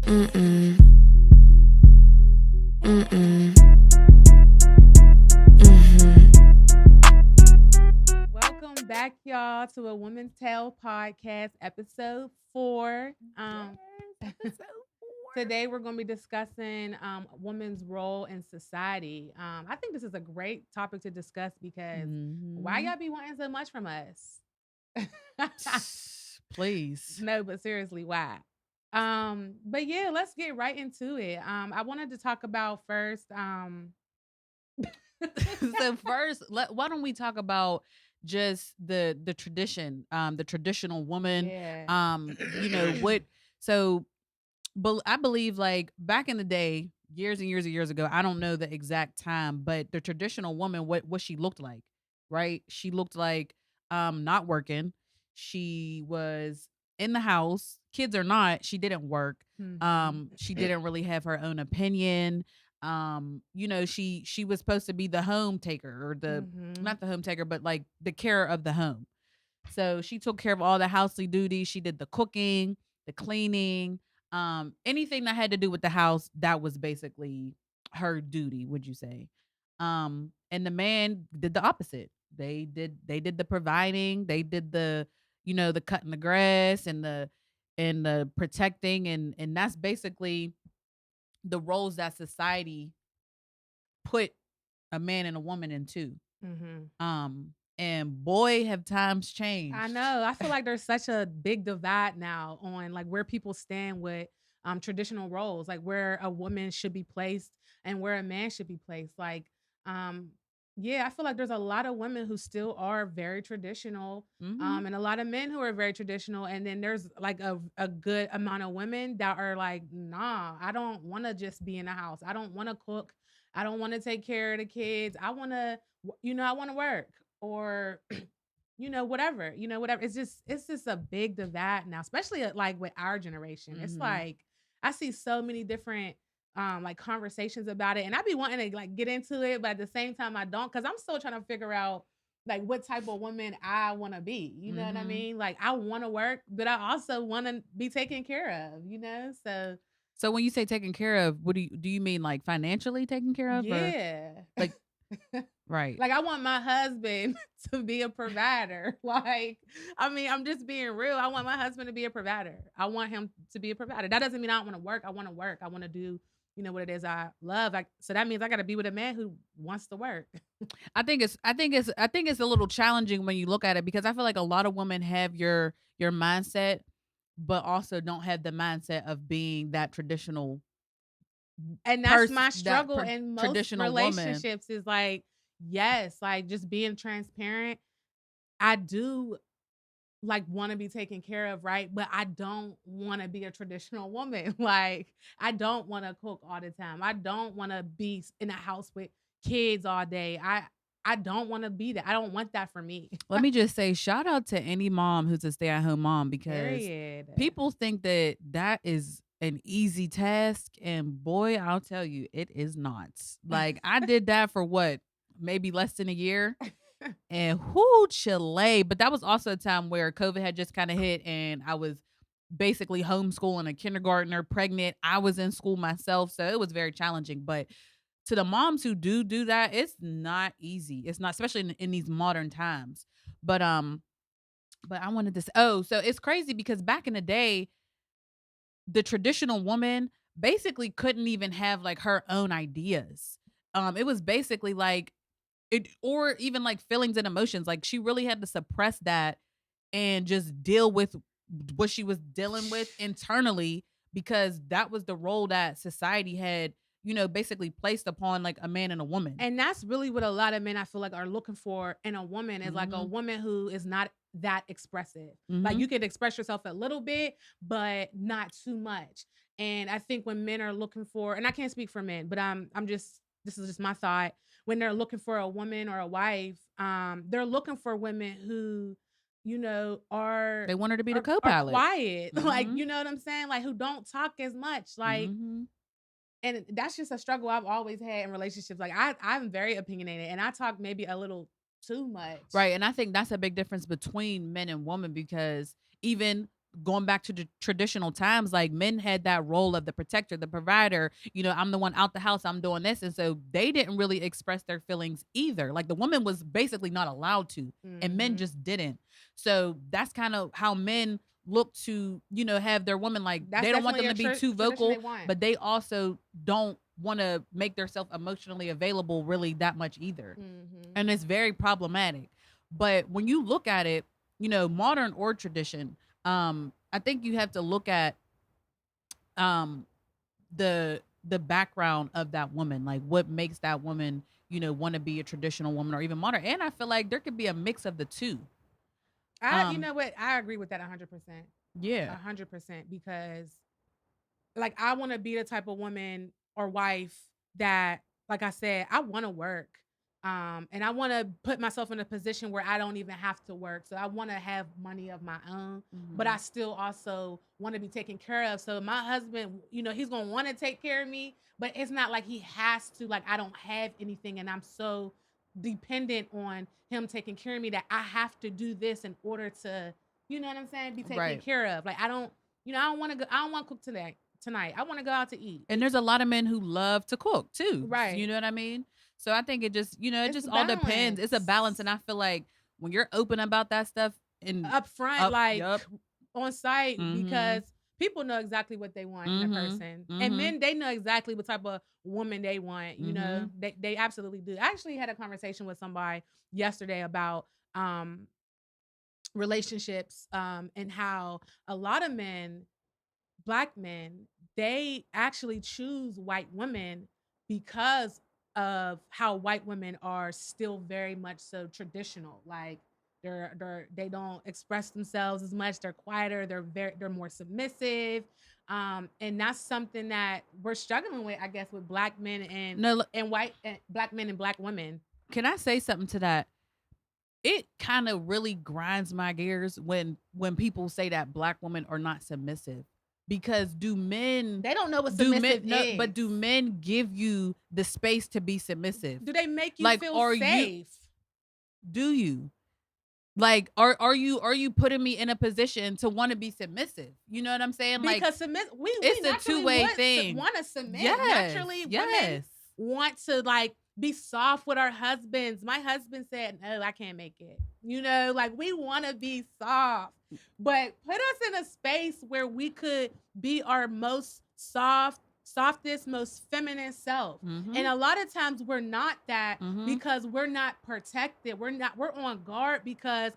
Mm-mm. Mm-mm. Mm-hmm. Welcome back, y'all, to a Woman's Tale podcast, episode 4. Episode 4. Today we're going to be discussing women's role in society. I think this is a great topic to discuss because why y'all be wanting so much from us? Please. No, but seriously, why? But yeah, let's get right into it. I wanted to talk about first. So first, why don't we talk about just the tradition, the traditional woman, Yeah. what? So, but I believe like back in the day, years and years and years ago, I don't know the exact time, but the traditional woman, what she looked like, right? She looked like not working. She was in the house, kids or not, she didn't work. She didn't really have her own opinion. She was supposed to be the home taker or the not the home taker, but like the care of the home. So she took care of all the housely duties. She did the cooking, the cleaning, anything that had to do with the house. That was basically her duty, would you say? And the man did the opposite. They did the providing. They did the cutting the grass and the protecting, and that's basically the roles that society put a man and a woman into. And boy, have times changed. I know. I feel like there's such a big divide now on like where people stand with traditional roles, like where a woman should be placed and where a man should be placed. Like, um, yeah, I feel like there's a lot of women who still are very traditional, Mhm. and a lot of men who are very traditional. And then there's like a good amount of women that are like, nah, I don't want to just be in the house. I don't want to cook. I don't want to take care of the kids. I want to, I want to work or whatever. It's just a big divide now, especially like with our generation. It's Mhm. like I see so many different like conversations about it, and I be wanting to like get into it, but at the same time I don't, because I'm still trying to figure out like what type of woman I want to be. You know what I Mhm. mean? Like I want to work, but I also want to be taken care of. So So when you say taken care of, what do you mean like financially taken care of or yeah. like right? Like I want my husband to be a provider. Like, I mean, I'm just being real. I want my husband to be a provider. I want him to be a provider. That doesn't mean I don't want to work. I want to work. I want to do, what it is I love. So that means I got to be with a man who wants to work. I think it's a little challenging when you look at it because I feel like a lot of women have your mindset, but also don't have the mindset of being that traditional And that's person, my struggle in most traditional woman. relationships is like, yes, like just being transparent. I do like want to be taken care of, right? But I don't want to be a traditional woman. Like I don't want to cook all the time. I don't want to be in a house with kids all day. I don't want to be that. I don't want that for me. Let me just say, shout out to any mom who's a stay at home mom because Period. people think that that is an easy task. And boy, I'll tell you, it is not. Like, I did that for what, maybe less than a year. And whoo, Chile. But that was also a time where COVID had just kind of hit and I was basically homeschooling a kindergartner, pregnant. I was in school myself. So it was very challenging. But to the moms who do that, it's not easy. It's not, especially in these modern times. But but I wanted to say, oh, so it's crazy because back in the day, the traditional woman basically couldn't even have like her own ideas. It was basically like it, or even like feelings and emotions. Like she really had to suppress that and just deal with what she was dealing with internally because that was the role that society had, basically placed upon like a man and a woman. And that's really what a lot of men I feel like are looking for in a woman is like a Mhm. woman who is not that expressive. Like you Mhm. could express yourself a little bit, but not too much. And I think when men are looking for, and I can't speak for men, but I'm just this is just my thought. When they're looking for a woman or a wife, they're looking for women who, are They want her to be the are co-pilot. quiet. Like, Mhm. you know what I'm saying? Like who don't talk as much. Like Mhm. and that's just a struggle I've always had in relationships. Like I'm very opinionated and I talk maybe a little too much. Right, and I think that's a big difference between men and women because even going back to the traditional times, like men had that role of the protector, the provider. I'm the one out the house, I'm doing this. And so they didn't really express their feelings either. Like the woman was basically not allowed to, and men Mhm. just didn't. So that's kind of how men look to, have their woman. Like That's they don't want definitely them a to be too tradition they vocal, want. but they also don't want to make themselves emotionally available really that much either. Mhm. And it's very problematic. But when you look at it, modern or tradition, I think you have to look at um the background of that woman, like what makes that woman, want to be a traditional woman or even modern. And I feel like there could be a mix of the two. You Um, know what? I agree with that 100%. yeah. 100% because like I want to be the type of woman or wife that, like I said, I want to work. And I want to put myself in a position where I don't even have to work. So I want to have money of my own, but I Mhm. still also want to be taken care of. So my husband, he's going to want to take care of me, but it's not like he has to. Like I don't have anything and I'm so dependent on him taking care of me that I have to do this in order to, you know what I'm saying, be taken Right. care of. Like I don't, I don't want to go. I don't want to cook tonight. I want to go out to eat. And there's a lot of men who love to cook too. You Right. know what I mean? So I think it It's just the all depends. It's a balance. balance And I feel like when you're open about that stuff and up front, up, like yup. on site, Mm-hmm. because people know exactly what they want in a Mm-hmm. person, and Mm-hmm. men they know exactly what type of woman they want. Mm-hmm. They absolutely do. I actually had a conversation with somebody yesterday about um relationships and how a lot of men, black men, they actually choose white women because of how white women are still very much so traditional. Like they don't express themselves as much. They're quieter. They're more submissive. And that's something that we're struggling with, I guess, with black men No, and white and black men and black women. can I say something to that? It kind of really grinds my gears when people say that black women are not submissive. Because They don't know what do men submissive no but is. do men give you the space to be submissive? Do they make you Like feel are you safe? do you? Like are you putting me in a position to want to be submissive? You know what I'm saying? Like Because submit we it's a naturally two-way would thing. want to submit. Yes. Naturally, women Yes. want to like be soft with our husbands. My husband said, "No, I can't make it." Like we want to be soft, but put us in a space where we could be our most softest, most feminine self. And Mhm. a lot of times we're not that Mhm. because we're not protected. We're on guard because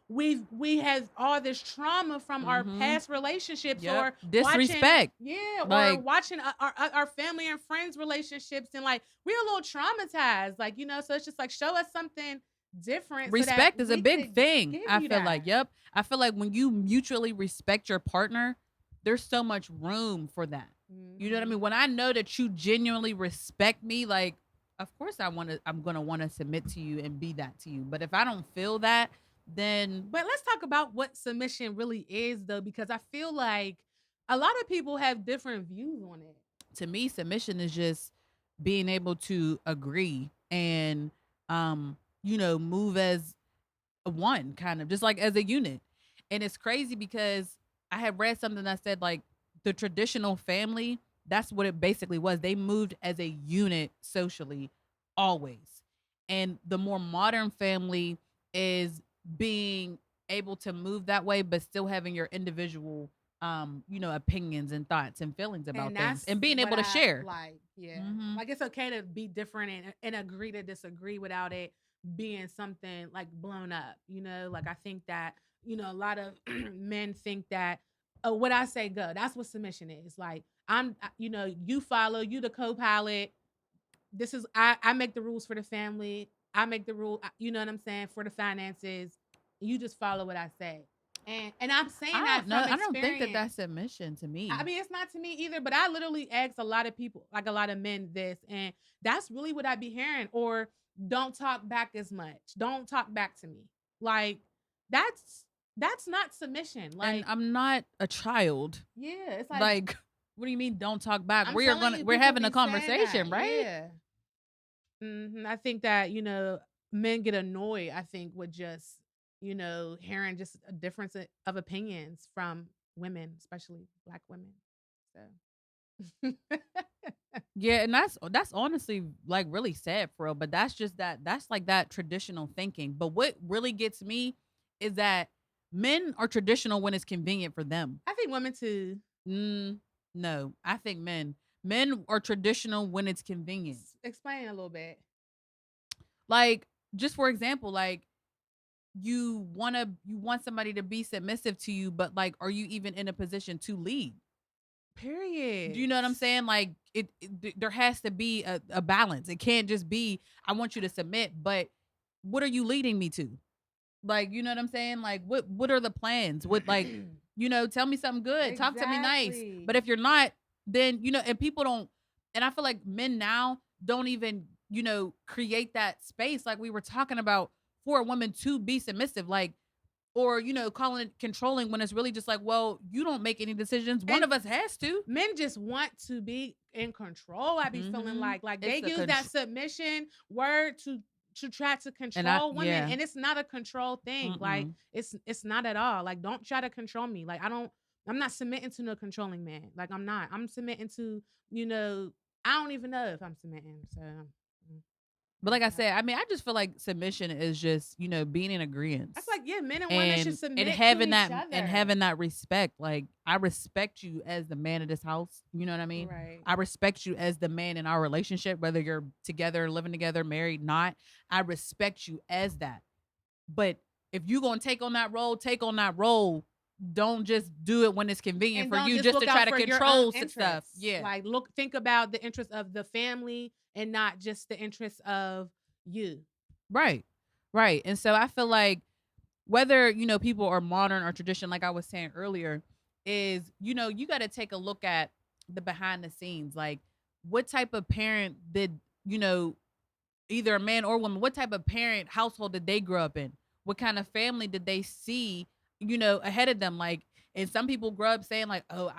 we have all this trauma from our Mhm. past relationships Yep. or watching, Disrespect. yeah, or Like watching our family and friends relationships, and like we're a little traumatized, like so it's just like show us something different so that respect is a we big could thing. give I you feel like, that. yep. I feel like when you mutually respect your partner, there's so much room for that. You know what I mean? Hmm. When I know that you genuinely respect me, like, of course I'm gonna want to submit to you and be that to you. But if I don't feel that, then But let's talk about what submission really is, though, because I feel like a lot of people have different views on it. to me, submission is just being able to agree and move as one, kind of just like as a unit. And it's crazy because I had read something that said like the traditional family, that's what it basically was. They moved as a unit socially always. And the more modern family is being able to move that way but still having your individual opinions and thoughts and feelings about And things that's and being what able to I share. like. Yeah. Mhm. Like it's okay to be different and agree to disagree without it being something like blown up. Like I think that, a lot of men think that, oh, what I say go. That's what submission is. Like you follow, you the co-pilot. This is I make the rules for the family. I make the rule, you know what I'm saying, for the finances. You just follow what I say. And I'm I saying that don't know. from I don't think that experience. that's submission to I me. mean, it's not to me either, but I literally ask a lot of people, like a lot of men, this, and that's really what I be hearing. Or don't talk back as much. Don't talk back to me. Like that's that's not submission. And Like, I'm not a child. yeah, it's like Like, what do you mean don't talk back? I'm telling you, We're people having a be saying conversation, that. right? Yeah. I think that men get annoyed. I think with just hearing just a difference of opinions from women, especially black women. So Yeah, and that's honestly like really sad for real. But that's just that's like that traditional thinking. But what really gets me is that men are traditional when it's convenient for them. I think women too. Mm, no, I think men are traditional when it's convenient. Explain a little bit. Like just for example, like you want somebody to be submissive to you, but like, are you even in a position to lead? Do Period. you know what I'm saying? Like there has to be a balance. It can't just be I want you to submit, but what are you leading me to? Like, you know what I'm saying? Like what are the plans? What like, tell me something good. Talk to me nice. Exactly. But if you're not, then and people don't and I feel like men now don't even, create that space like we were talking about for a woman to be submissive. Like or calling it controlling when it's really just like, well, you don't make any decisions, one And of us has to. men just want to be in control. I be feeling Mhm. like they It's a use that control, submission word to try to and I control women, yeah. and it's not a control thing. Like Mm-mm. it's not at all. Like don't try to control me. Like I'm not submitting to no controlling man. Like I'm not. I'm submitting to you know I don't even know if I'm submitting. So But like I said, I mean, I just feel like submission is just, being in agreement I feel like yeah, men and women should and submit to having each and other. having that respect. Like I respect you as the man of this house. You know what I mean? Right. I respect you as the man in our relationship, whether you're together, living together, married, not. I respect you as that. But if you gonna take on that role, take on that role. Don't just do it when it's convenient And for don't you, just just look to try out to for your own control stuff. interests. Yeah. Like think about the interests of the family and not just the interests of you. Right. Right. And so I feel like whether, people are modern or tradition, like I was saying earlier, is, you got to take a look at the behind the scenes. Like, what type of parent did, either a man or woman, what type of parent household did they grow up in? What kind of family did they see, ahead of them? Like, and some people grow up saying, like, oh,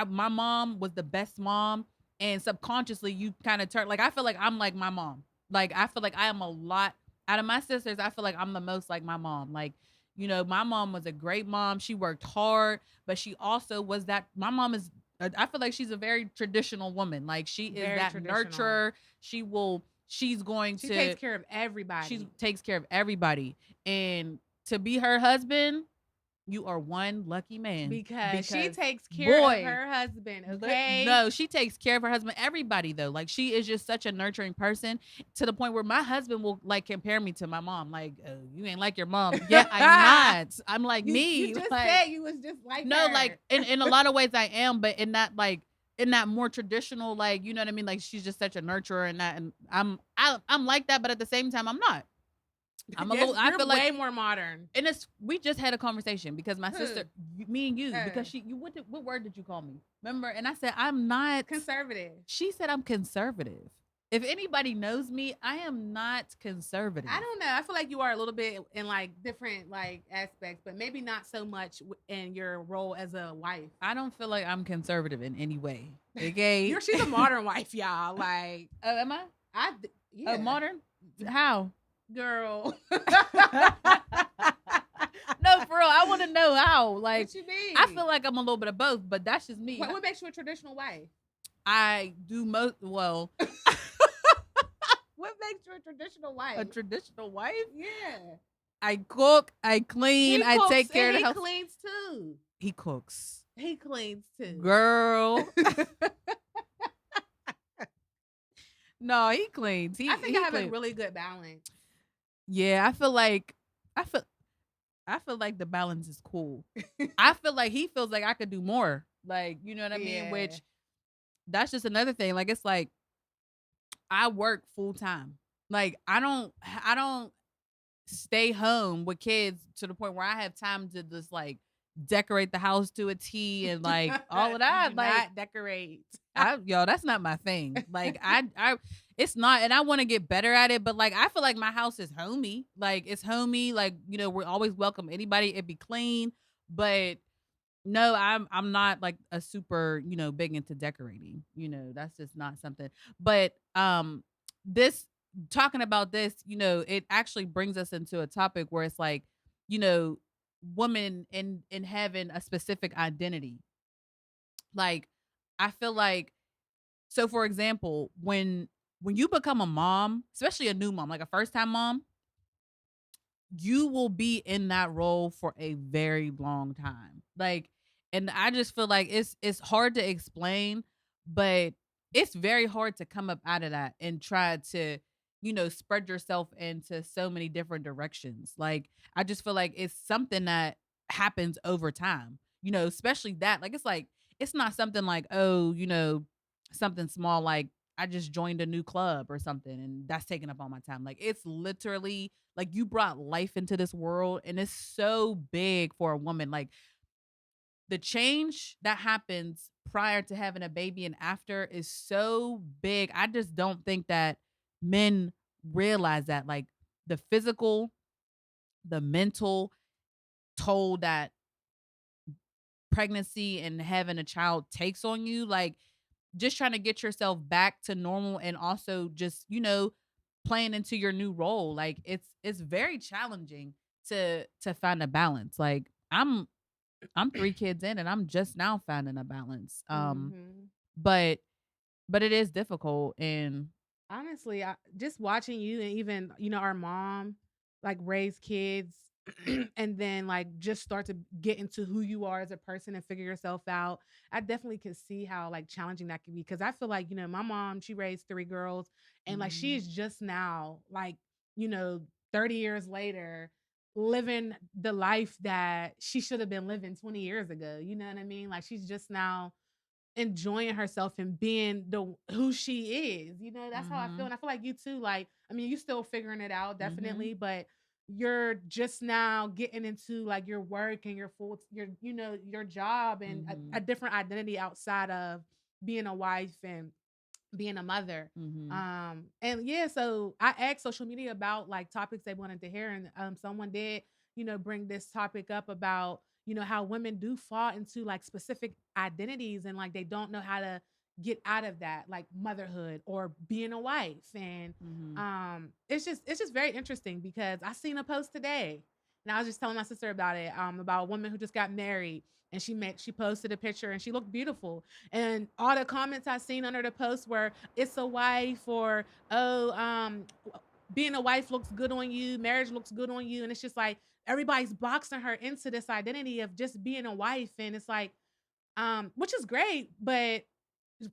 my mom was the best mom. And subconsciously, you kind of turn, like, I feel like I'm like my mom. Like, I feel like I am a lot out of my sisters. I feel like I'm the most like my mom. Like, my mom was a great mom. She worked hard, but she also was that. My mom is, I feel like she's a very traditional woman. Like, she is Very that traditional. nurturer. She's going She takes to care of she everybody takes care of everybody. And to be her husband, you are one lucky man. because she Because takes care of boy, her husband, okay? no, she takes care of her husband. Everybody though, like she is just such a nurturing person to the point where my husband will like compare me to my mom. Like, oh, you ain't like your mom. Yeah, I'm not. I'm like You me. just Like, said you was just like no, her. like in a lot of ways I am, but in that more traditional, like, you know what I mean? Like she's just such a nurturer and that, and I'm like that, but at the same time I'm not. I'm a Yes, little. I you're feel like, way more modern. and it's we just had a conversation because my Who? sister, me and you, because what word did you call me? Remember? And I said I'm not. Conservative. She said I'm conservative. If anybody knows me, I am not conservative. I don't know. I feel like you are a little bit in like different like aspects, but maybe not so much in your role as a wife. I don't feel like I'm conservative in any way. Okay. She's a modern wife, y'all. Like Oh, am I? yeah, Modern? How? girl. No, for real. I want to know how. Like, What you mean? I feel like I'm a little bit of both, but that's just me. What makes you a traditional wife? I do most well. What makes you a traditional wife? A traditional wife? Yeah. I cook, I clean, I cooks take care of and the he house. cleans too. He cooks. He cleans too. Girl. No, he cleans. I think He I have a cleans. really good balance. Yeah, I feel I feel like the balance is cool. I feel like he feels like I could do more. Like, you know what I mean? Yeah. Which that's just another thing. Like it's like I work full time. Like I don't stay home with kids to the point where I have time to just like decorate the house to a T and like all of You that. do Like not decorate. that's not my thing. Like it's not, and I want to get better at it. But like I feel like my house is homey. Like it's homey. Like we're always welcome anybody. It be clean, but no, I'm not like a super big into decorating. That's just not something. But this talking about this, it actually brings us into a topic where it's like you know, women in having a specific identity. Like, I feel like, so for example, when you become a mom, especially a new mom, like a first time mom, you will be in that role for a very long time. Like, and I just feel like it's hard to explain, but it's very hard to come up out of that and try to, spread yourself into so many different directions. Like, I just feel like it's something that happens over time. Especially that. Like it's not something like, oh, something small like I just joined a new club or something and that's taking up all my time. Like, it's literally like you brought life into this world and it's so big for a woman. Like, the change that happens prior to having a baby and after is so big. I just don't think that men realize that. Like, the physical, the mental toll that pregnancy and having a child takes on you. Like, just trying to get yourself back to normal and also just, playing into your new role. Like, it's very challenging to find a balance. Like, I'm 3 kids in and I'm just now finding a balance. Mhm. But it is difficult and Honestly, just watching you and even, our mom, like, raise kids and then, like, just start to get into who you are as a person and figure yourself out. I definitely can see how, like, challenging that can be because I feel like, my mom, she raised 3 girls and, like, mhm, she's just now, like, you know, 30 years later, living the life that she should have been living 20 years ago. You know what I mean? Like, she's just now enjoying herself and being the who she is. That's how I feel. mhm, And I feel like you too, like, I mean, you still figuring it out, mhm, definitely, but you're just now getting into like your work and your job and a mhm, different identity outside of being a wife and being a mother. mhm, And yeah, so I asked social media about like topics they wanted to hear, and someone did, bring this topic up about, how women do fall into like specific identities and like they don't know how to get out of that, like motherhood or being a wife. And mhm, it's just very interesting because I seen a post today and I was just telling my sister about it, about a woman who just got married and she posted a picture and she looked beautiful and all the comments I seen under the post were, "It's a wife," or "Oh, being a wife looks good on you, marriage looks good on you," and it's just like everybody's boxing her into this identity of just being a wife, and it's like, which is great, but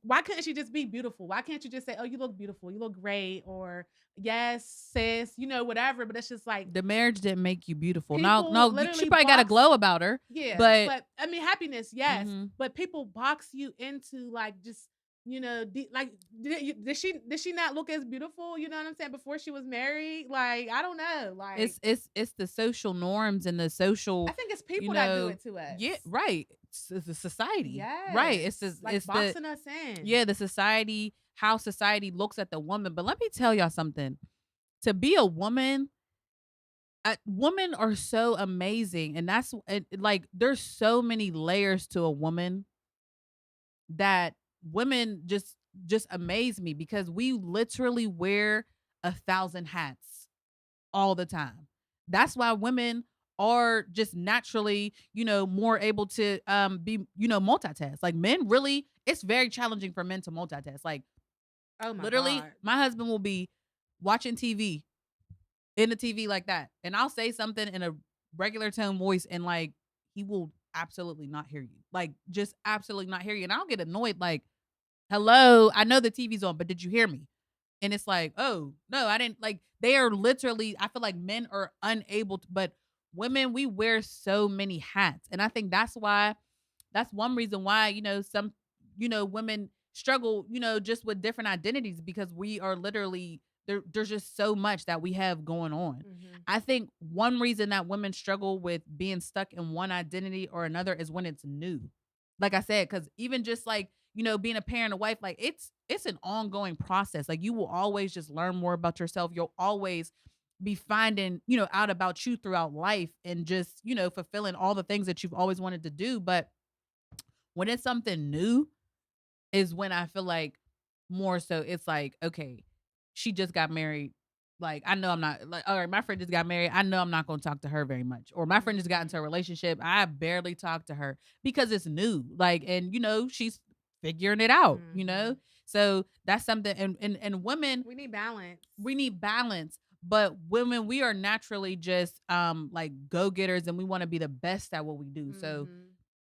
why couldn't she just be beautiful? Why can't you just say, "Oh, you look beautiful, you look great," or "Yes, sis," whatever? But it's just like the marriage didn't make you beautiful. Now, people no, she literally probably got a box. glow about her, Yeah, but but I mean, happiness, yes, mhm. but people box you into like just like did she not look as beautiful? You know what I'm saying? Before she was married, like I don't know, like It's the social norms and the I social, think it's you people that do know it to yeah, us. right. It's the society. Right. Yes, like It's the boxing us in. yeah, the society, how society looks at the woman. But let me tell y'all something. To be a woman, women are so amazing, and like there's so many layers to a woman that women just amaze me because we literally wear 1,000 hats all the time. That's why women are just naturally, more able to be, multitask. Like, men really, it's very challenging for men to multitask. Like, Oh my literally, god. my husband will be watching TV in the TV like that. And I'll say something in a regular tone voice and like he will absolutely not hear you. Like, just absolutely not hear you. And I'll get annoyed like, "Hello, I know the TV's on, but did you hear me?" And it's like, "Oh, no, I didn't." Like, they are literally, I feel like men are unable to, but women, we wear so many hats. And I think that's one reason why, some, women struggle, just with different identities because we are literally there's just so much that we have going on. Mhm. I think one reason that women struggle with being stuck in one identity or another is when it's new. Like I said, because even just like, being a parent, a wife, like it's an ongoing process. Like, you will always just learn more about yourself. You'll always be finding, out about you throughout life and just, fulfilling all the things that you've always wanted to do. But when it's something new is when I feel like more so it's like, okay, she just got married. Like, I know I'm not like, all right, my friend just got married. I know I'm not gonna talk to her very much. Or my friend just got into Mhm. a relationship. I barely talk to her because it's new. Like, and she's figuring it out. Mhm. So that's something and women, We need balance. we need balance. But women, we are naturally just like go-getters and we want to be the best at what we do. So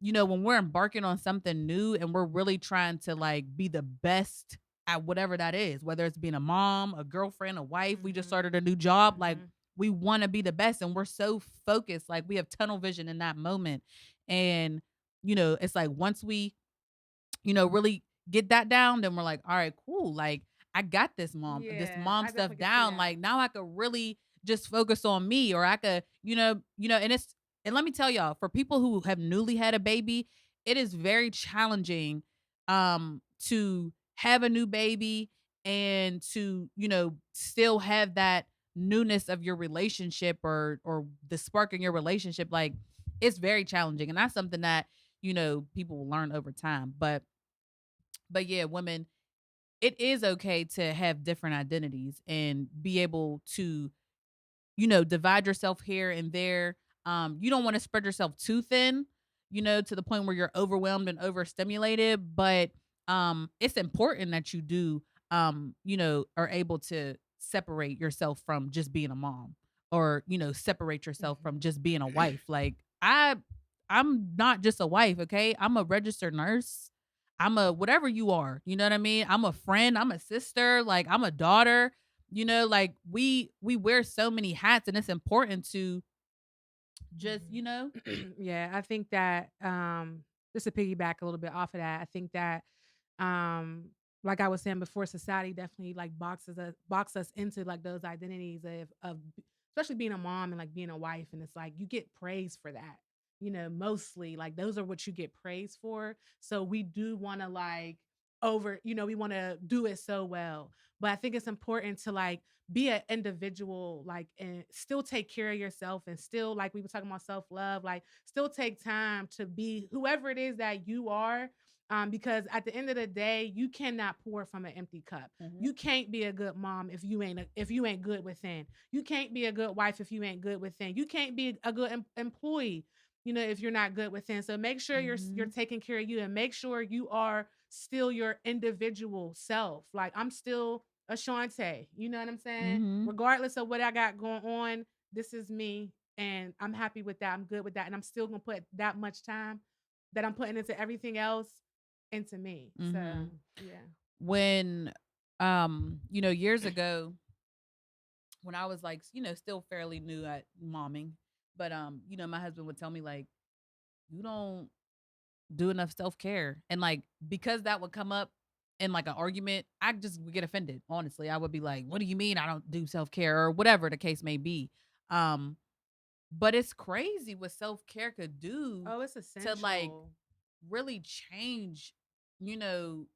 Mhm. when we're embarking on something new and we're really trying to like be the best at whatever that is, whether it's being a mom, a girlfriend, a wife, we just Mhm. started a new job, like Mhm. we want to be the best and we're so focused, like we have tunnel vision in that moment. And it's like once we really get that down, then we're like, all right, cool. Like I got this Yeah, mom I stuff definitely can see down. that. Like now I could really just focus on me, or I could, and let me tell y'all, for people who have newly had a baby, it is very challenging to have a new baby and to, still have that newness of your relationship or the spark in your relationship. Like it's very challenging. And that's something that, people will learn over time. But yeah, women, it is okay to have different identities and be able to, divide yourself here and there. You don't want to spread yourself too thin, to the point where you're overwhelmed and overstimulated. But it's important that you do, are able to separate yourself from just being a mom, or separate yourself from Mhm. just being a wife. Like I'm not just a wife, okay? I'm a registered nurse. I'm a whatever you are. You know what I mean? I'm a friend, I'm a sister, like I'm a daughter. Like we wear so many hats and it's important to just, Yeah, I think that just to piggyback a little bit off of that, I think that um like I was saying before, society definitely like box us into like those identities of especially being a mom and like being a wife, and it's like you get praised for that. Mostly like those are what you get praised for. So we do want to like we want to do it so well. But I think it's important to like be an individual, like, and still take care of yourself, and still, like we were talking about self love, like, still take time to be whoever it is that you are. Because at the end of the day, you cannot pour from an empty cup. Mhm. You can't be a good mom if you ain't good within. You can't be a good wife if you ain't good within. You can't be a good employee, if you're not good within. So make sure you're Mhm. taking care of you, and make sure you are still your individual self. Like I'm still Ashante. You know what I'm saying? Mhm. Regardless of what I got going on, this is me. And I'm happy with that. I'm good with that. And I'm still gonna put that much time that I'm putting into everything else into me. So Mhm. yeah. When years ago, when I was like, still fairly new at momming, but my husband would tell me like, you don't do enough self-care. And like because that would come up in like an argument, I just would get offended. Honestly, I would be like, "What do you mean I don't do self-care?" or whatever the case may be. Um but it's crazy what self-care could do Oh, it's to like essential. really change, you know,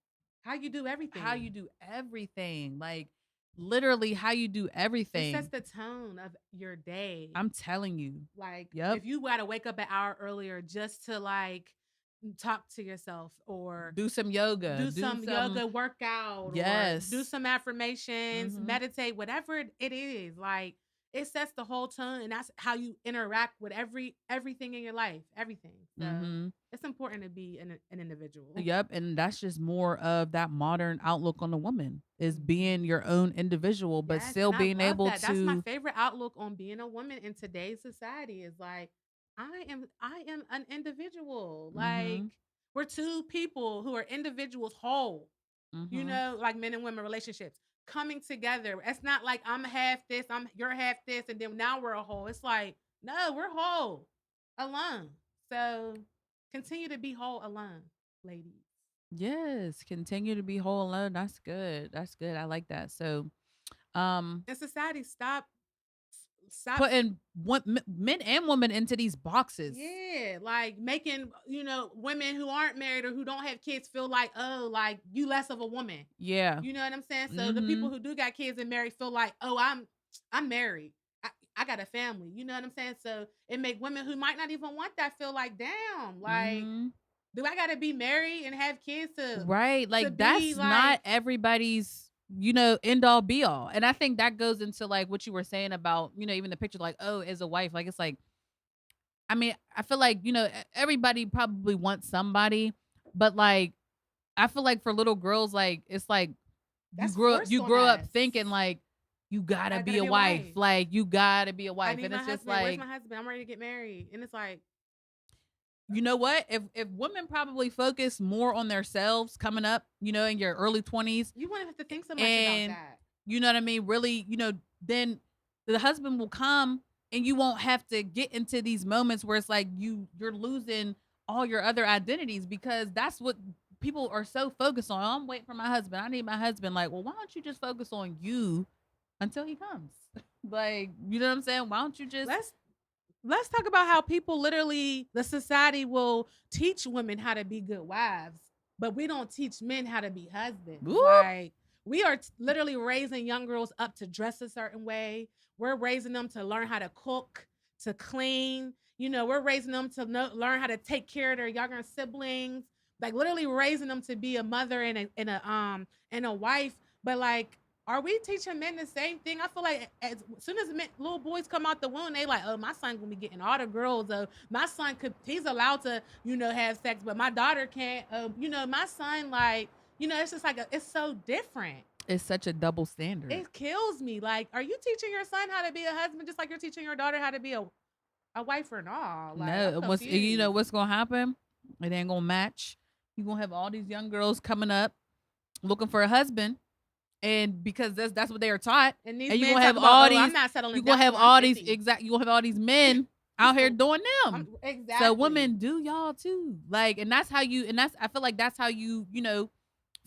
How you do how you everything. do everything. Like literally how you do It sets everything. the tone of your day. I'm telling you. Like Yep. if you gotta wake up an hour earlier just to like talk to yourself, or Do some yoga, do do some some yoga workout, or do yes. some affirmations, Mhm. meditate, whatever it is, like it sets the whole tone, and that's how you interact with everything in your life, everything. So Mhm. it's important to be an individual. Yep, and that's just more of that modern outlook on the woman, is being Mhm. your own individual, but Yes, still and I being love able that. That's my to favorite outlook on being a woman in today's society is like I am an individual. Like mhm, we're two people who are individuals whole. mhm. Like men and women relationships coming together. It's not like I'm half this, you're half this, and then now we're a whole. It's like, no, we're whole alone. So continue to be whole alone, ladies. Yes, continue to be whole alone. That's good. That's good. I like that. So, um, And society, stop. putting men and women into these boxes. Yeah, like making, women who aren't married or who don't have kids feel like, oh, like you less of a woman. Yeah. You know what I'm saying? So the people Mhm. who do got kids and married feel like, oh, I'm married. I got a family. You know what I'm saying? So it make women who might not even want that feel like, damn, like, Mhm. do I gotta be married and have kids to Right. to Like be that's not like, everybody's. end all be all. And I think that goes into like what you were saying about, even the picture, like, oh, as a wife, like it's like, I mean, I feel like, everybody probably wants somebody, but like I feel like for little girls, like it's like That's you forced on grow up us. thinking like you gotta I be gotta a be a wife. wife. Like you gotta be a I wife. need And my it's just husband. Where's like, my husband? I'm ready to get married. And it's like, you know what? If women probably focus more on themselves coming up, in your early 20s, you wouldn't have to think so much about and that. you know what I mean, really, then the husband will come and you won't have to get into these moments where it's like you're losing all your other identities, because that's what people are so focused on. Oh, I'm waiting for my husband. I need my husband. Like, well, why don't you just focus on you until he comes? Like, you know what I'm saying? Why don't you just Let's let's talk about how people literally the society will teach women how to be good wives, but we don't teach men how to be husbands. whoop? Like we are literally raising young girls up to dress a certain way. We're raising them to learn how to cook, to clean. We're raising them to learn how to take care of their younger siblings. Like literally raising them to be a mother and a wife. But like, are we teaching men the same thing? I feel like as soon as little boys come out the womb, they like, oh, my son gonna be getting all the girls. My son he's allowed to, have sex, but my daughter can't. My son like, it's just like it's so different. It's such a double standard. It kills me. Like, are you teaching your son how to be a husband just like you're teaching your daughter how to be a wife or not? Like, I'm No, confused. what's gonna happen? It ain't gonna match. You're gonna have all these young girls coming up looking for a husband, and because that's what they are taught, And these and you're men gonna talk have about, all oh, I'm these not settling you're gonna down have till I'm all these 50. you're gonna have all these men out here doing them. So Exactly. women, do y'all too. Like, and that's how you and that's I feel like that's how you,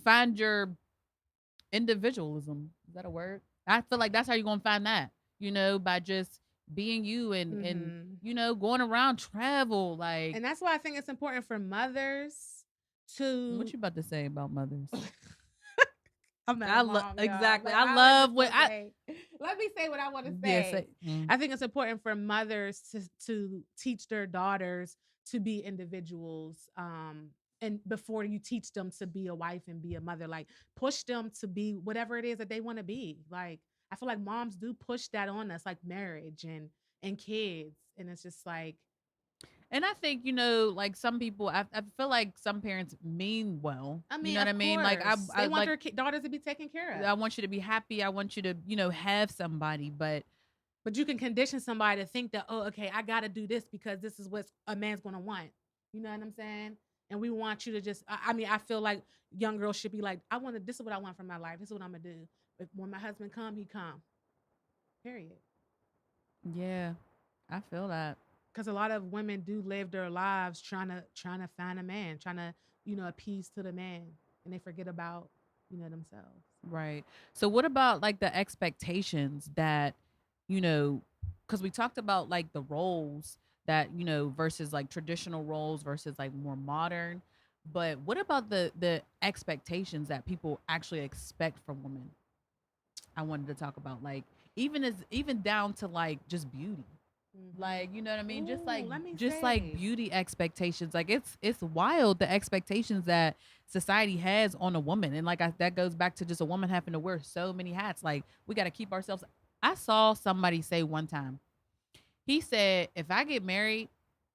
find your individualism. Is that a word? I feel like that's how you're gonna find that, by just being you, and Mhm. going around travel. Like, And that's why I think it's important for mothers what to. you about to say about mothers? I'm not I a love mom, y'all, exactly. but I I was love just what gonna I say. Let me say what I want to yeah say. say. Mm. I think it's important for mothers to teach their daughters to be individuals. And before you teach them to be a wife and be a mother, like push them to be whatever it is that they want to be. Like I feel like moms do push that on us, like marriage and kids, and it's just like And I think, like some people, I feel like some parents mean well. I You mean, know what I of mean? Like course, I they want like their daughters to be taken care I of. want you to be happy. I want you to, have somebody. But But you can condition somebody to think that, oh, okay, I got to do this because this is what a man's going to want. You know what I'm saying? And we want you to just, I mean, I feel like young girls should be like, this is what I want from my life. This is what I'm going to do. But when my husband come, he come. Period. yeah, I feel that. Because a lot of women do live their lives trying to find a man, trying to, appease to the man. And they forget about, themselves. Right. So what about like the expectations that, you know, because we talked about like the roles that, versus like traditional roles versus like more modern. But what about the expectations that people actually expect from women? I wanted to talk about, like, even down to like just beauty. Like, you know what I mean? Just Ooh, like let me just like say. beauty expectations. Like it's wild, the expectations that society has on a woman. And like that goes back to just a woman having to wear so many hats. Like we got to keep ourselves. I saw somebody say one time. He said, "If I get married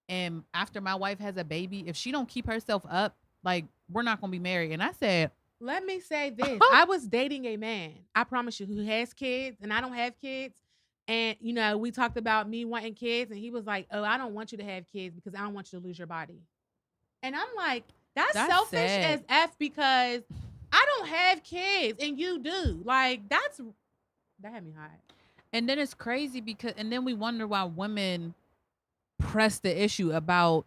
and after my wife has a baby, if she don't keep herself up, like we're not going to be married." And I said, Let me say this. I was dating a man, I promise you, who has kids, and I don't have kids. And, we talked about me wanting kids, and he was like, oh, I don't want you to have kids because I don't want you to lose your body. And I'm like, that's "That's selfish sad." as F because I don't have kids and you do. Like, that had me hot. And then it's crazy because and then we wonder why women press the issue about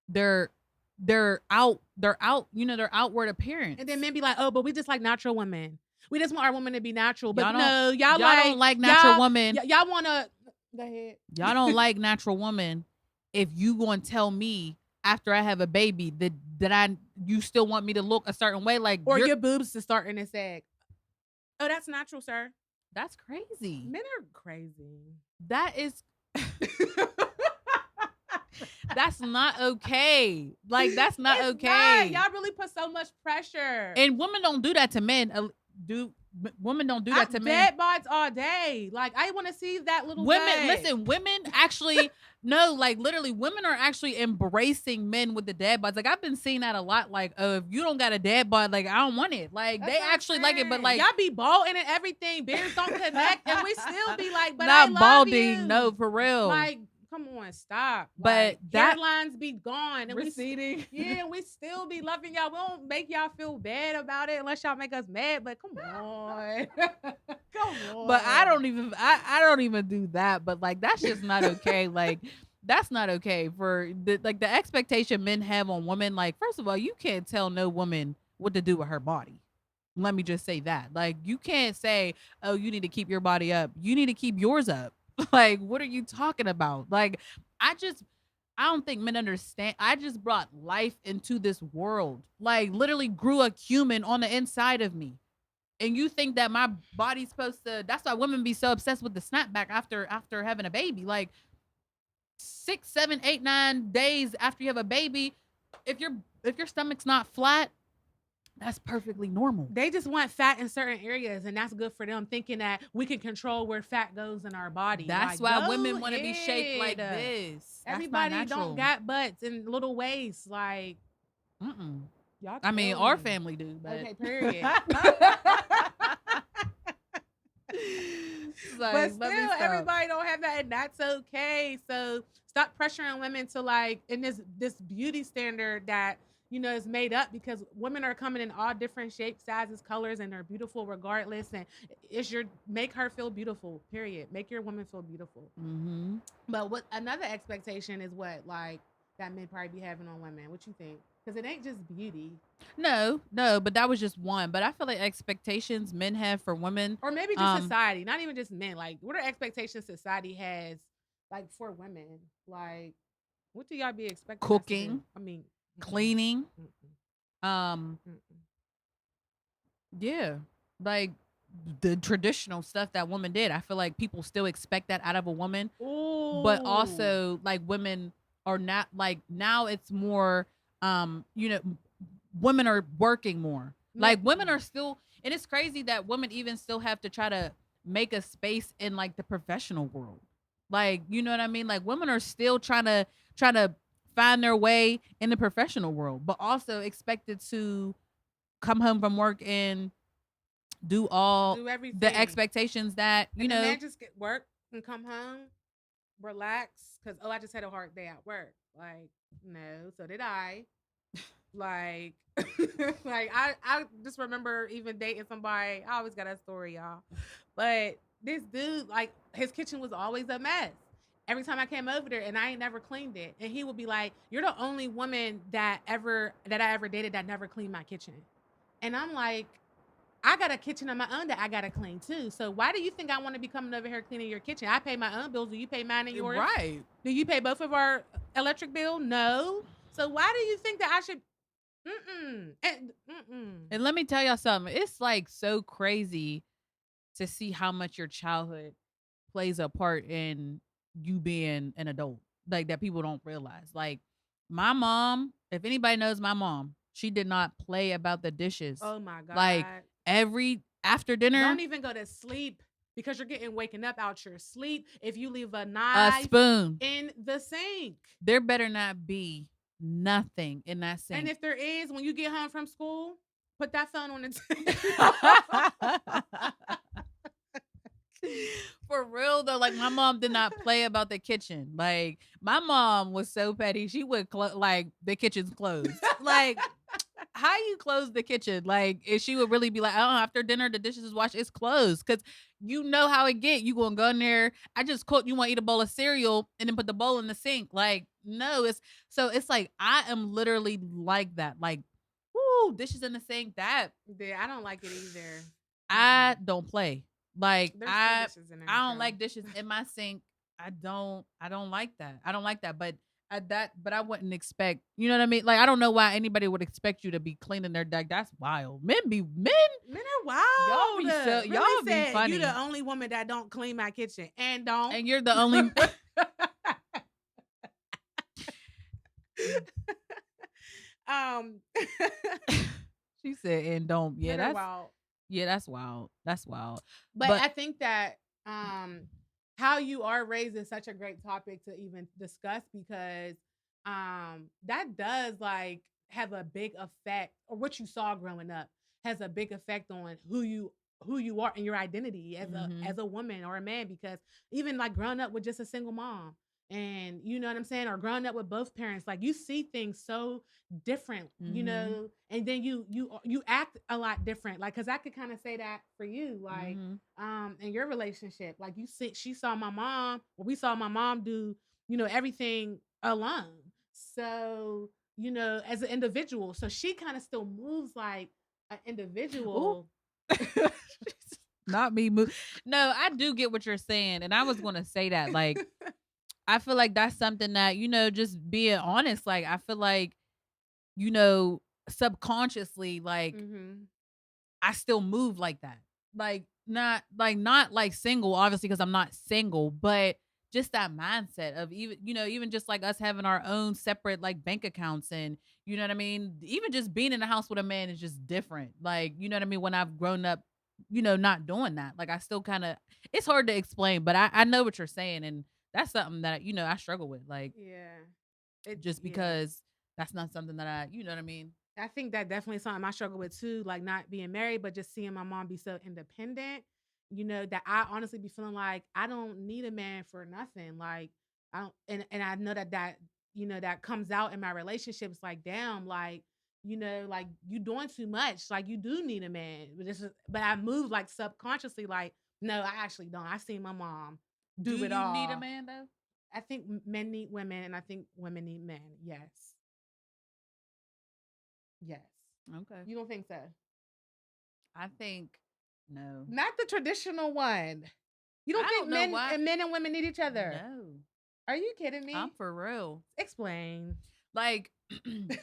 their their outward And then appearance. men be like, oh, but we just like natural women. We just want our women to be natural. But Y'all don't no, y'all don't like natural woman. y'all want to, go ahead. Y'all don't like natural woman if you going to tell me after I have a baby that you still want me to look a certain way, like Or you're your boobs to start in a sag. Oh, that's natural, sir. that's crazy. Men are crazy. That is that's not okay. Like that's not It's not. okay. Y'all really put so much pressure. And women don't do that to men. do women don't do that to men. Dead bods all day. Like I want to see that little Women, butt. listen, women actually no, like literally, women are actually embracing men with the dad bods. Like I've been seeing that a lot. Like, oh, if you don't got a dad bod, like I don't want it. Like That's they what I'm actually like it, but saying. like Y'all be balding and everything. Beards don't connect, and we still be like, "But I not love balding, you." no, for real. Like, come on, stop. But Like that hairlines be gone, and receding. yeah, we still be loving y'all. We don't make y'all feel bad about it unless y'all make us mad. But come on, come But I on. don't even I don't even do that. But like that's just not okay. Like that's not okay for the expectation men have on women. Like, first of all, you can't tell no woman what to do with her body. Let me just say that. Like, you can't say, oh, you need to keep your body up. You need to keep yours up. Like, what are you talking about? Like, I just I don't think men understand. I just brought life into this world. Like, literally grew a human on the inside of me. And you think that my body's supposed to, that's why women be so obsessed with the snapback after having a baby. Like 6, 7, 8, 9 days after you have a baby, if your stomach's not flat, that's perfectly normal. They just want fat in certain areas, and that's good for them, thinking that we can control where fat goes in our body. That's Like, why go women want to be shaped like ahead. this. That's not Everybody don't natural. got butts and little waists. Like, Mm-mm. y'all I mean, our trolling. family do, but Okay, period. it's But like, still, let me stop. everybody don't have that, and that's okay. So stop pressuring women to like in this beauty standard that is made up because women are coming in all different shapes, sizes, colors, and they're beautiful regardless. And it's your make her feel beautiful. Period. Make your woman feel beautiful. Mm-hmm. But what another expectation is what like that men probably be having on women. What you think? Because it ain't just beauty, No, but that was just one. But I feel like expectations men have for women, or maybe just um, society, not even just men. Like, what are expectations society has like for women? Like, what do y'all be expecting us to do? cooking, I mean, cleaning, mm-mm, um, mm-mm. yeah, like the traditional stuff that women did. I feel like people still expect that out of a woman, but Ooh, also like women are not like now it's more you know women are working more. Like women are still, and it's crazy that women even still have to try to make a space in like the professional world. Like, you know what I mean? Like women are still trying to find their way in the professional world, but also expected to come home from work and do all do the everything, expectations that, and the man just get work and come home, relax, because I just had a hard day at work. Like, no, so did I. Like, like I just remember even dating somebody. I always got that story, y'all. But this dude, like, his kitchen was always a mess. Every time I came over there, and I ain't never cleaned it, and he would be like, "You're the only woman that I ever dated that never cleaned my kitchen." And I'm like, I got a kitchen of my own that I gotta clean too. So why do you think I want to be coming over here cleaning your kitchen? I pay my own bills. Do you pay mine and yours? right. Do you pay both of our electric bill? No. So why do you think that I should? Mm-mm. And, mm-mm. And let me tell y'all something. It's like so crazy to see how much your childhood plays a part in you being an adult. Like that people don't realize. Like my mom, if anybody knows my mom, she did not play about the dishes. Oh my Like God. every after dinner, Don't even go to sleep because you're getting waking up out your sleep if you leave a a knife spoon. in the sink. There better not be nothing in that And sink. if there is, when you get home from school, put that phone on the table. For real though, like my mom did not play about the kitchen. Like my mom was so petty. She would like the kitchen's closed. Like how you close the kitchen? Like if she would really be like, oh, after dinner the dishes is washed, it's closed because you know how it get. You gonna go in there. I just cooked. You want to eat a bowl of cereal and then put the bowl in the sink? Like no, it's like I am literally like that. Like, whoo, dishes in the sink. That Yeah, I don't like it either. I don't play. Like There's two dishes in there. I don't So. like dishes in my sink. I don't like that. I don't like that. But but I wouldn't expect, you know what I mean? Like I don't know why anybody would expect you to be cleaning their deck. That's wild. Men Men are wild. y'all be so y'all Really be said you funny. the only woman that don't clean my kitchen and don't. And you're the only um she said and don't. Yeah, Men are wild. Yeah, that's wild. That's wild. But But I think that how you are raised is such a great topic to even discuss because that does like have a big effect, or what you saw growing up has a big effect on who you are and your identity mhm. as a woman or a man, because even like growing up with just a single mom, and you know what I'm saying, or growing up with both parents, like you see things so different, Mhm. and then you act a lot different, like because I could kind of say that for you, like Mhm. in your relationship, like you see she saw my mom, or we saw my mom do everything alone, so as an individual, so she kind of still moves like an Ooh. individual. Not me No, I do get what you're saying, and I was gonna say that, like, I feel like that's something that, just being honest, like, I feel like, you know, subconsciously, like, Hmm. I still move like that. Not like single, obviously, because I'm not single, but just that mindset of even just like us having our own separate like bank accounts, and you know what I mean? Even just being in the house with a man is just different. Like, you know what I mean? When I've grown up, not doing that. Like I still kind of it's hard to explain, but I know what you're saying, and that's something that I struggle with. Like Yeah. It just yeah. because that's not something that you know what I mean? I think that definitely something I struggle with too, like not being married, but just seeing my mom be so independent, that I honestly be feeling like I don't need a man for nothing. Like I don't, and I know that comes out in my relationships, like, damn, like you doing too much. Like you do need a man. But I move like subconsciously, like, no, I actually don't. I seen my mom Do do it you need a all. man though? I think men need women, and I think women need men. Yes. Yes. Okay. You don't think so? I think no. Not the traditional one. You don't I think don't know men why. and men and women need each other? No. Are you kidding I'm me? for real. Explain. Like I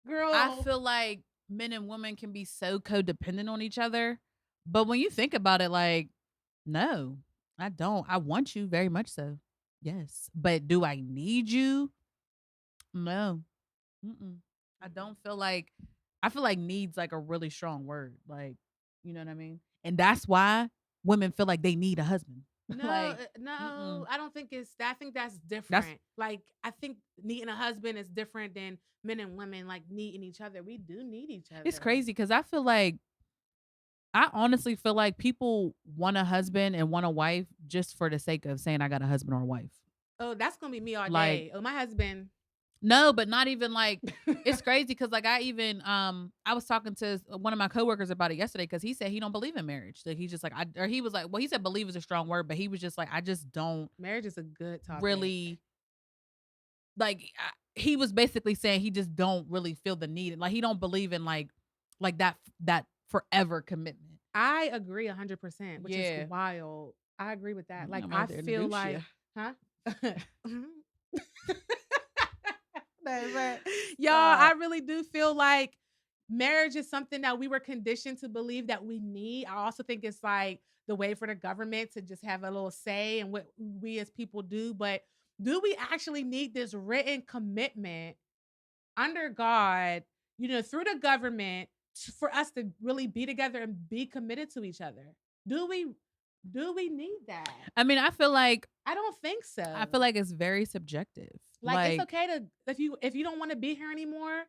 Girl. feel like men and women can be so codependent on each other. But when you think about it, like, no, I don't. I want you very much so. Yes. But do I need you? No. Mm-mm. I Mhm. don't feel like I feel like needs like a really strong word. Like, you know what I mean? And that's why women feel like they need a husband. No, Like, no, mm-mm. I don't think it's that. I think that's That's different. Like, I think needing a husband is different than men and women like needing each other. We do need each it's other. crazy because I honestly feel like people want a husband and want a wife just for the sake of saying I got a husband or a wife. Oh, that's gonna be me all Like, day. Oh, my husband. no, but not even like it's crazy because like I was talking to one of my coworkers about it yesterday because he said he don't believe in marriage. That he's just like or he was like, well, he said believe is a strong word, but he was just like, I just don't Marriage is a good topic. really like he was basically saying he just don't really feel the need. Like he don't believe in like that forever commitment. I agree 100%, which is Yeah. wild. I agree with that. Like, I'm I out there feel like negotiate. huh? Mhm. No, but y'all, I Stop. really do feel like marriage is something that we were conditioned to believe that we need. I also think it's like the way for the government to just have a little say in what we as people do. But do we actually need this written commitment under God, through the government for us to really be together and be committed to each other? Do we do we need that? I mean, I don't think I so. feel like it's very subjective. Like it's Like, okay to if you don't want to be here anymore,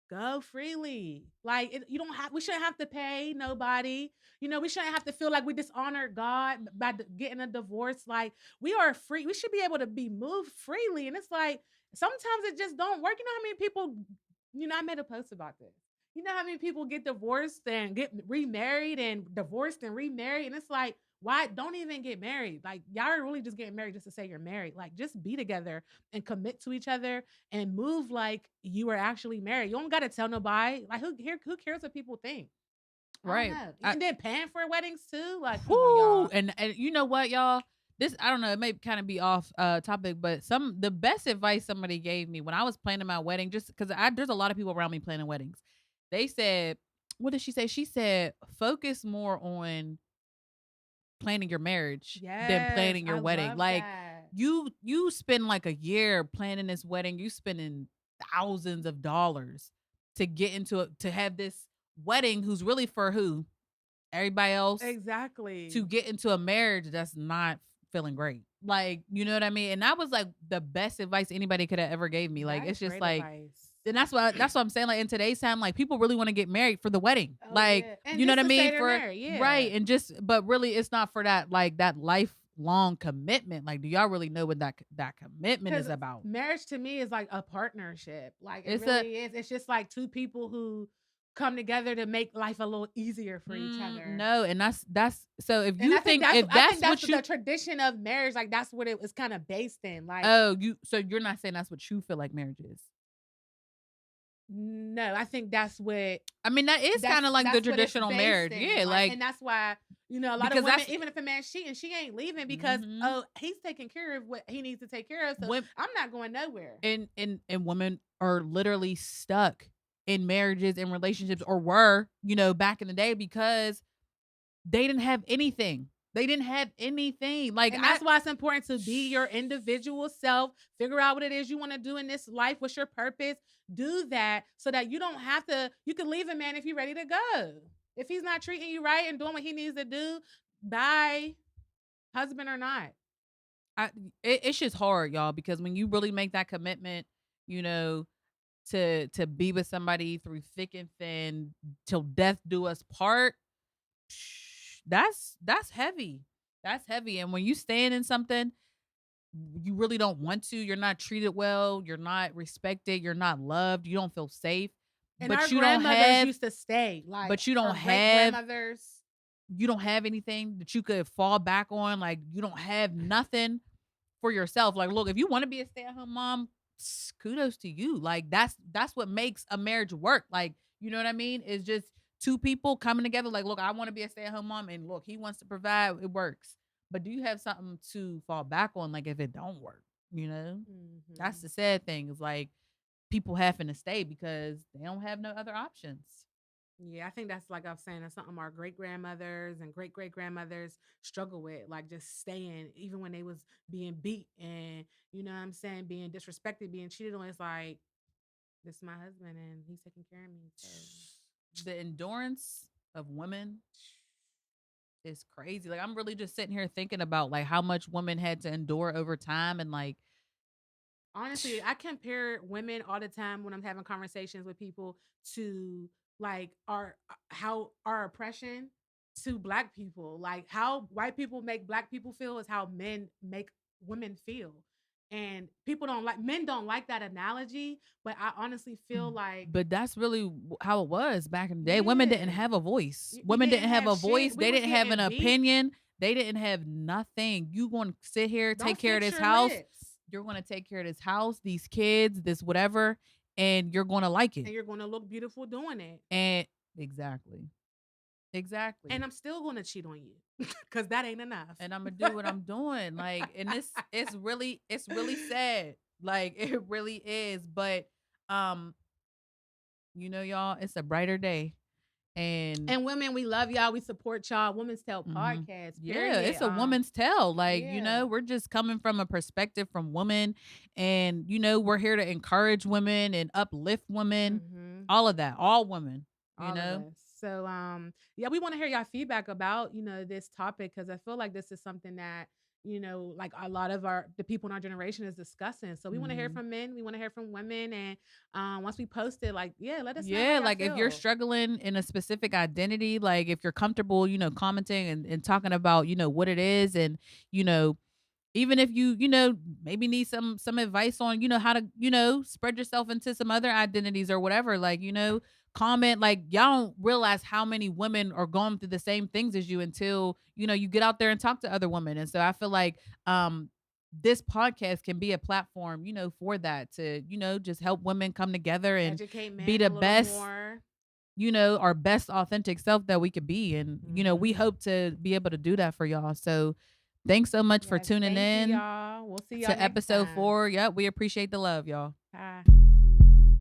go freely. Like you don't have we shouldn't have to pay nobody. We shouldn't have to feel like we dishonored God by getting a divorce. Like we are free. We should be able to be moved freely. And it's like sometimes it just don't work. You know how many people, I made a post about this. You know how many people get divorced and get remarried and divorced and remarried, and it's like, why don't even get married? Like y'all are really just getting married just to say you're married. Like just be together and commit to each other and move like you were actually married. You don't gotta tell nobody. Like who cares what people think? I don't right. know. And then paying for weddings too. Like, come on, Whoo, y'all. and you know what, y'all? This I don't know, it may kind of be off topic, but the best advice somebody gave me when I was planning my wedding, just because I there's a lot of people around me planning weddings. They said, what did she say? She said, focus more on planning your marriage than Yes, planning your I wedding. love Like that. you spend like a year planning this wedding, you spending thousands of dollars to get into it to have this wedding who's really for who? everybody else to Exactly. get into a marriage that's not feeling great. Like, you know what I mean? And that was like the best advice anybody could have ever gave me. Like, That it's is just great like, advice. and that's what I'm saying. Like in today's time, like people really want to get married for the wedding. Oh Like, yeah, and you know what just I to mean? say they're For married, yeah. right. And just but really it's not for that like that lifelong commitment. Like, do y'all really know what that commitment is Because about? marriage to me is like a partnership. Like it It's a really is. It's just like two people who come together to make life a little easier for each other. no, and that's so if And you think if I think that's that's what what you the tradition of marriage, like that's what it was kind of based in. Like, oh, you so you're not saying that's what you feel like marriage is. no, I think that's what I mean, that is kind of like the that's what it's traditional based marriage. in. Yeah, Like, like and that's why, a lot of because women, that's even if a man's cheating, she ain't leaving because mhm. oh, he's taking care of what he needs to take care of. So When I'm not going nowhere. and women are literally stuck in marriages and relationships or were, back in the day because they didn't have anything. They didn't have anything. Like And I that's why it's important to be your individual self, figure out what it is you want to do in this life, what's your purpose, do that so that you don't have to, you can leave a man if you're ready to go. If he's not treating you right and doing what he needs to do, bye, husband or not. I it's just hard, y'all, because when you really make that commitment, you know, to be with somebody through thick and thin till death do us part, that's heavy. That's heavy. And when you stand in something you really don't want to, you're not treated well, you're not respected, you're not loved, you don't feel safe, And our but you don't grandmothers have used to stay, like but you our don't great have grandmothers. you don't have anything that you could fall back on. Like you don't have nothing for yourself. Like, look, if you want to be a stay-at-home mom, kudos to you. Like that's what makes a marriage work. Like, you know what I mean? It's just two people coming together. Like, look, I want to be a stay-at-home mom, and look, he wants to provide. It works. But do you have something to fall back on? Like, if it don't work, that's Mhm. the sad thing. Is like people having to stay because they don't have no other options. Yeah, I think that's like I was saying, that's something our great grandmothers and great great grandmothers struggle with, like just staying, even when they was being beat and what I'm saying, being disrespected, being cheated on. It's like this is my husband and he's taking care of me. So The endurance of women is crazy. Like I'm really just sitting here thinking about like how much women had to endure over time and like honestly, I compare women all the time when I'm having conversations with people to like our how our oppression to black people. Like how white people make black people feel is how men make women feel. And people don't like men don't like that analogy, but I honestly feel like but that's really how it was back in the day. Women didn't yeah, have a voice. we Women didn't didn't have have a voice. shit. We They was didn't have an getting beat. opinion. They didn't have nothing. You going to sit here, take Don't care of fix this your house. lips. You're going to take care of this house, these kids, this whatever, and you're going to like it. And you're gonna look beautiful doing it. And exactly. And Exactly. I'm still gonna cheat on you. Cause that ain't enough. And I'm gonna do what I'm doing. Like, and it's really sad. Like it really is. But um, y'all, it's a brighter day. And And women, we love y'all. We support y'all. Women's Tell mhm, podcast. yeah, Period. it's a woman's tale. Like, Yeah. we're just coming from a perspective from women, and we're here to encourage women and uplift women, Hmm. all of that, all women, you All of know. us. So yeah, we want to hear y'all feedback about, this topic because I feel like this is something that, like a lot of the people in our generation is discussing. So we want to hear Mhm. from men, we want to hear from women. And once we post it, like, yeah, let us know how Yeah, y'all like if you're feel. struggling in a specific identity, like if you're comfortable, commenting and talking about, what it is and, you know, even if you maybe need some advice on, how to, spread yourself into some other identities or whatever, like, comment, like y'all don't realize how many women are going through the same things as you until, you get out there and talk to other women. And so I feel like this podcast can be a platform, for that to, just help women come together and Educate be men the a little best, more. our best authentic self that we could be. And, we Hmm. hope to be able to do that for y'all. So thanks so much for Yes. tuning Thank you, in y'all. We'll see y'all to next episode time. 4. Yep, we appreciate the love, y'all. Bye.